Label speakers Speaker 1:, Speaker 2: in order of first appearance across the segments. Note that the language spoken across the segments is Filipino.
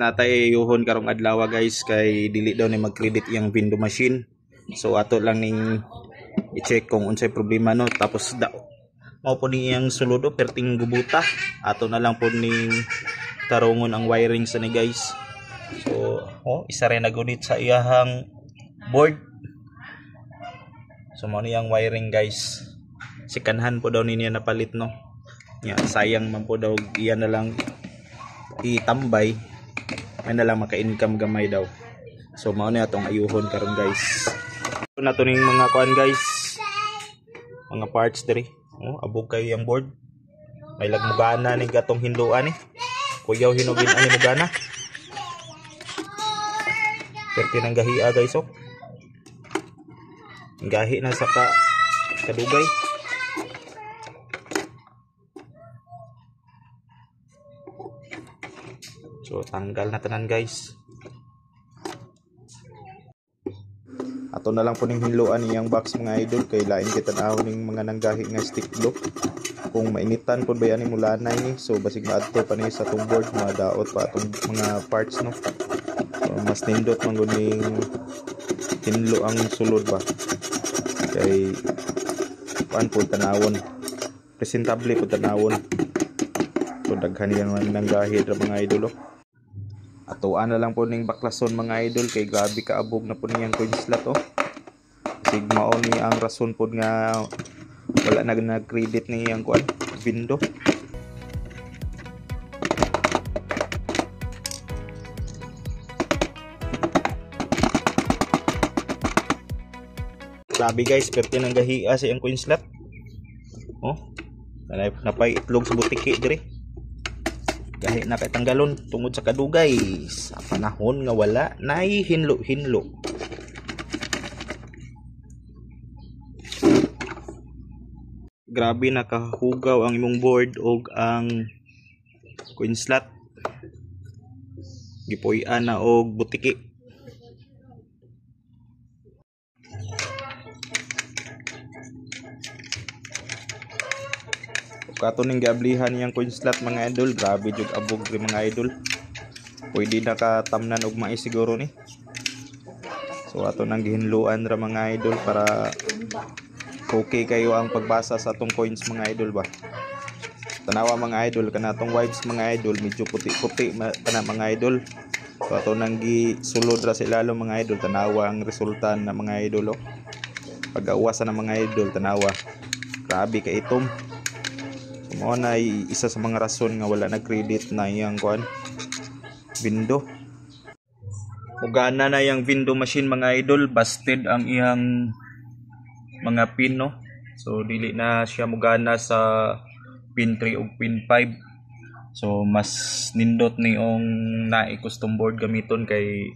Speaker 1: natay yuhon karong adlaw guys kay dili daw ni mag-credit iyang window machine. So ato lang ning i-check kung unsay problema no, tapos mao po ni iyang suludo perting gubuta. Ato na lang po ning tarungon ang wiring sa ni guys. So isa rin nagunit sa iyahang board. So mao ni ang wiring guys. Sikanhan po daw niya napalit no. Sayang man po daw iyan na lang itambay, may na lang maka-income gamay daw. So mao na atong ayuhon karon guys. Ito na to ning mga kuan guys, mga parts diri. Abog kay ang board, may lagmugana ni gatong hinduan ni kuyaw hinugin ani mugana perti nang gahiya guys. Gahi na sa kadugay. So tanggal na tanan guys. Ato na lang po ning hinluan iyang box mga idol kay lain kita naawon ning mga nanggahi nga stick glue. Kung mainitan po ba yan ni mula na ni, so basig maadto pa ni sa tong board, mga daot pa atong mga parts no. So mas nindot man gud ning hinlo ang sulod ba. Kay kuan po tanawon. Presentable po tanawon. So daghan yang nanggahi ra mga idol. Atuan na lang po ning baklason mga idol kay grabe kaabog na po niyang coin slot Sigma ni ang rason po nga wala na nag-credit niyang kuan window. Grabe guys, perti nang gahiya sa iyang coin slot. Napay itlog sa butiki diri. Gahi na kay tanggalon tungod sa kadugay sa panahon nga wala nay hinlo-hinlo. Grabe nakahugaw ang imong board og ang coin slot. Gipuy-an na og butiki. Kato ning giablihan yang coin slot mga idol, grabe jud abog ri mga idol. Pwede nakatamnan og mais siguro ni. So ato nang gihinluan ra mga idol para okay kayo ang pagbasa sa atong coins mga idol ba. Tanawa mga idol kanatong wipes mga idol medyo puti-puti kana mga idol. So ato nang gisulod ra sa ilalom mga idol, tanawa ang resulta na mga idol Pag-awasan ng mga idol tanawa. Grabe ka itom. Mao na isa sa mga rason nga wala nag-credit na iyang kuan window. Mugana na yang window machine mga idol, busted ang iyang mga pin no. So dili na siya mugana sa pin 3 ug pin 5. So mas nindot ni ong naay custom board gamiton kay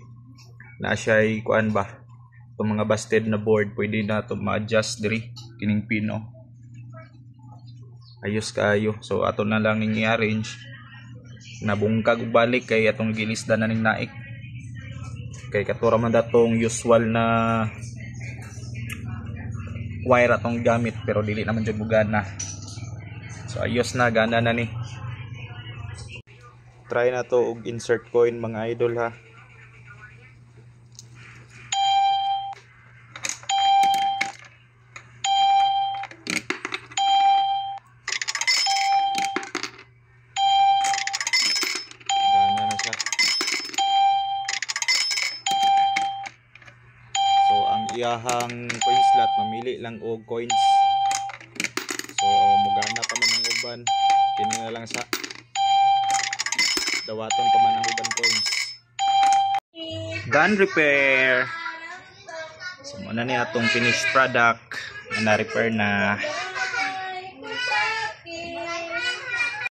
Speaker 1: na siya kuan ba. Itong mga busted na board pwede na to ma-adjust diri kining pin no. Ayos kayo. So ato na lang ning i-arrange. Nabungkag balik kay atong gilisdan na ning naik. Kay katura man datong usual na wire atong gamit pero dili naman jud bugana. So ayos na, gana na ni. Try na to og insert coin mga idol ha. Iyahang coin slot mamili lang og coins. So mugana pa man ang uban, kini na lang sa dawaton pa man ang uban coins. Done repair. So muna ni atong finished product na repair na.